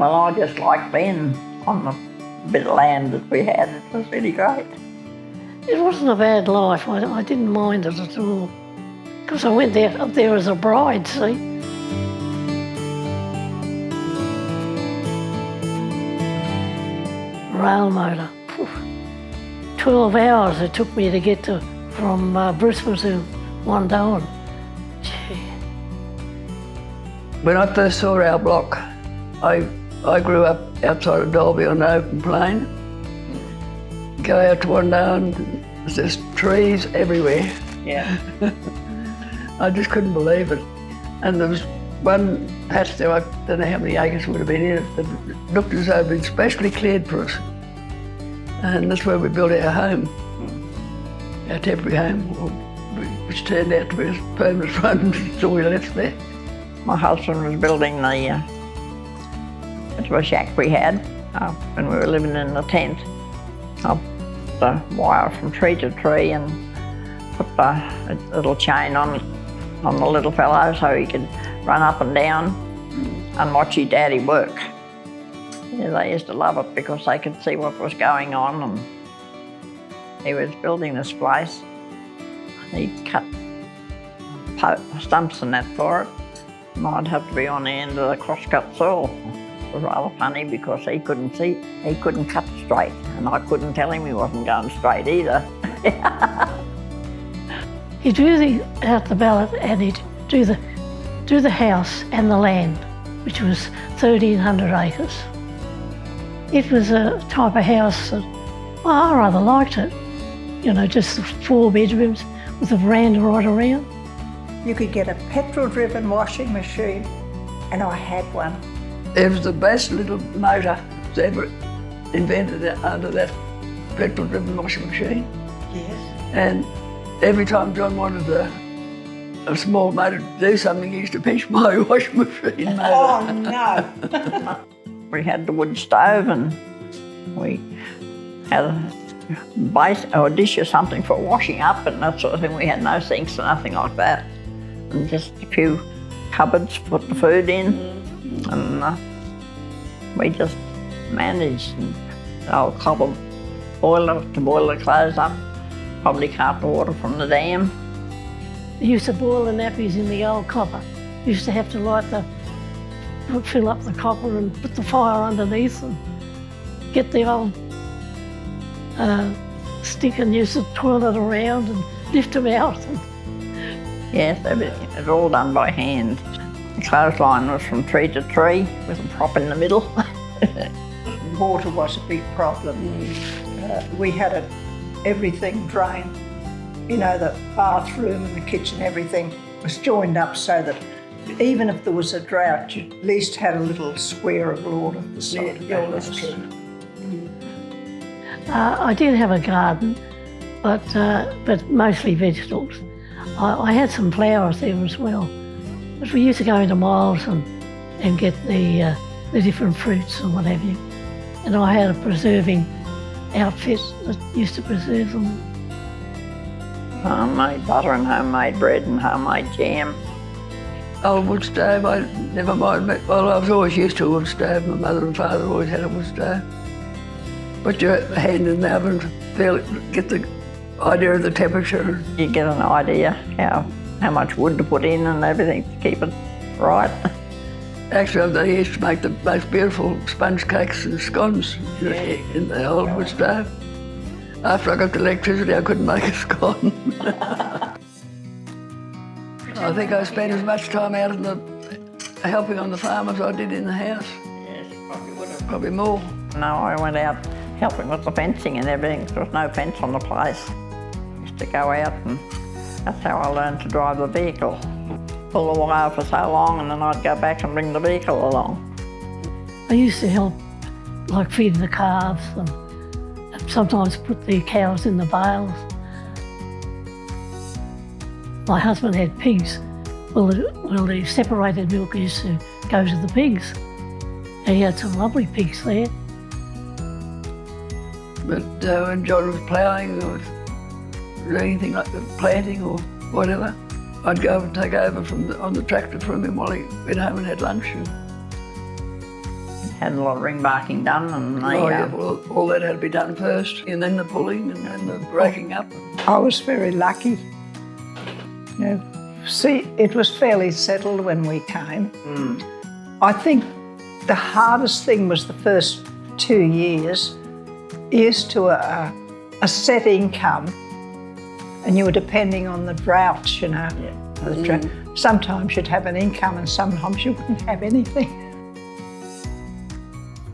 Well, I just liked being on the bit of land that we had. It was really great. It wasn't a bad life. I didn't mind it at all. Because I went up there as a bride, see. Rail motor. 12 hours it took me to get from Brisbane to Wandoan. Gee. When I first saw our block, I grew up outside of Dalby on an open plain. Go out to Wandoan, there's just trees everywhere. Yeah. I just couldn't believe it. And there was one patch there, I don't know how many acres would have been in it, that looked as though it had been specially cleared for us. And that's where we built our home, our temporary home, which turned out to be a permanent one until we left there. My husband was building the shack we had when we were living in the tent. I put the wire from tree to tree and put a little chain on the little fellow so he could run up and down and watch his daddy work. Yeah, they used to love it because they could see what was going on, and he was building this place. He'd cut stumps and that for it, and I'd have to be on the end of the cross-cut saw. It was rather funny because he couldn't see, he couldn't cut straight, and I couldn't tell him he wasn't going straight either. He drew out the ballot and he'd do the house and the land, which was 1,300 acres. It was a type of house that, well, I rather liked it. You know, just the 4 bedrooms with a veranda right around. You could get a petrol-driven washing machine, and I had one. It was the best little motor that's ever invented under that petrol-driven washing machine. Yes. And every time John wanted a small motor to do something, he used to pinch my washing machine motor. Oh, no. We had the wood stove, and we had a base or a dish or something for washing up and that sort of thing. We had no sinks or nothing like that, and just a few cupboards to put the food in, and we just managed. And the old copper boiler to boil the clothes up, probably carpet water from the dam. They used to boil the nappies in the old copper. You used to have to fill up the copper and put the fire underneath and get the old stick and use to twirl it around and lift them out. Yes, everything. It was all done by hand. The clothesline was from tree to tree with a prop in the middle. Water was a big problem. We had everything drained. You know, the bathroom and the kitchen, everything was joined up so that even if there was a drought, you at least had a little square of water at the side of the house. I did have a garden, but mostly vegetables. I had some flowers there as well. But we used to go into Miles and get the different fruits and what have you. And I had a preserving outfit that used to preserve them. Homemade butter and homemade bread and homemade jam. Old wood stove, I never mind. Well, I was always used to a wood stove. My mother and father always had a wood stove. Put your hand in the oven, feel it, get the idea of the temperature. You get an idea how much wood to put in and everything to keep it right. Actually, they used to make the most beautiful sponge cakes and scones in the old wood stove. After I got the electricity, I couldn't make a scone. I think I spent as much time out in helping on the farm as I did in the house. Yes, probably would have. Probably more. No, I went out helping with the fencing and everything. There was no fence on the place. Used to go out, and that's how I learned to drive the vehicle. Pull the wire for so long, and then I'd go back and bring the vehicle along. I used to help, like feed the calves and sometimes put the cows in the bales. My husband had pigs. Well, the separated milk used to go to the pigs. And he had some lovely pigs there. But when John was ploughing or doing anything like the planting or whatever, I'd go and take over on the tractor from him while he went home and had lunch. had a lot of ring barking done, and they, Well, all that had to be done first, and then the pulling, and then the breaking up. I was very lucky. You know, see, it was fairly settled when we came. I think the hardest thing was the first 2 years. Used to a set income, and you were depending on the droughts, you know. Sometimes you'd have an income and sometimes you wouldn't have anything.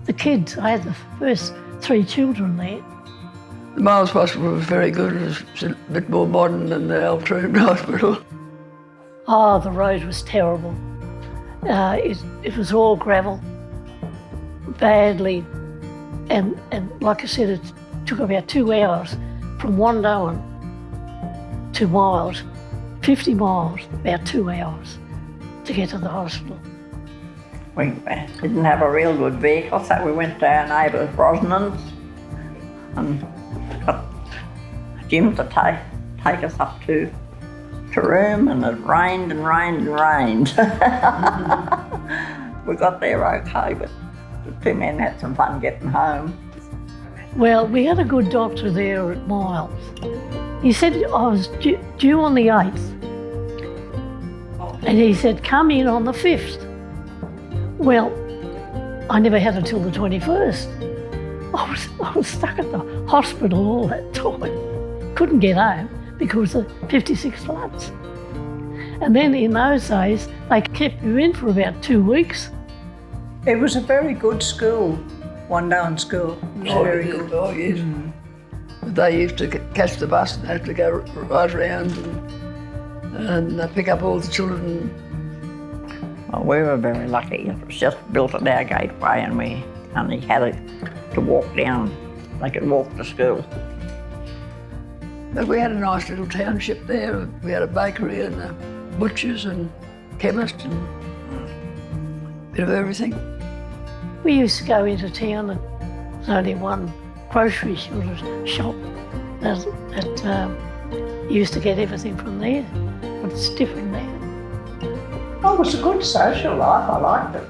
The kids, I had the first 3 children there. The Miles Hospital was very good. It was a bit more modern than the Altroon Hospital. Oh, the road was terrible. It was all gravel, badly, and like I said, it took about 2 hours from Wandoan to Miles, 50 miles, about 2 hours to get to the hospital. we didn't have a real good vehicle, so we went to our neighbours Brosnan's and got Jim to take us up to room, and it rained and rained and rained. We got there okay, but the 2 men had some fun getting home. Well, we had a good doctor there at Miles. He said I was due on the 8th, and he said, come in on the 5th. Well, I never had it till the 21st. I was stuck at the hospital all that time. Couldn't get home because of 56 floods. And then in those days, they kept you in for about 2 weeks. It was a very good school, Wandoan School. It was very good. Oh, yes. They used to catch the bus and have to go right around and pick up all the children. Well, we were very lucky. It was just built at our gateway, and we only had to walk down. They could walk to school. But we had a nice little township there. We had a bakery and a butchers and chemist and a bit of everything. We used to go into town, and there's only one grocery shop that used to get everything from there, but it's different now. Oh, it was a good social life. I liked it.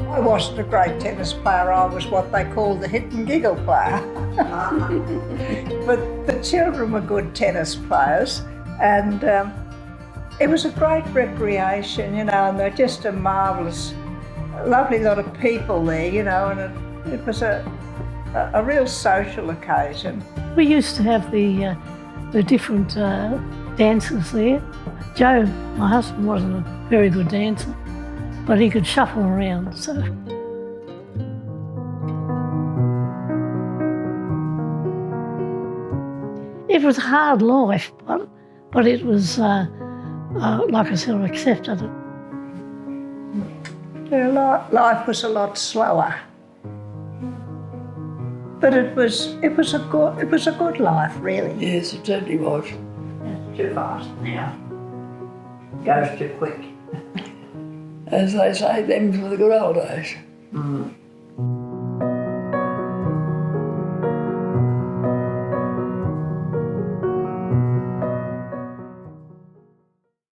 I wasn't a great tennis player. I was what they call the hit and giggle player. But the children were good tennis players, and it was a great recreation, you know, and they're just a marvellous, lovely lot of people there, you know, and it was a real social occasion. We used to have the different dancers there. Joe, my husband, wasn't a very good dancer, but he could shuffle around, so. It was a hard life, but it was, like I said, I accepted it. Yeah, life was a lot slower, but it was a good life, really. Yes, it certainly was. It's too fast now. Goes too quick. As they say, them were the good old days. Mm.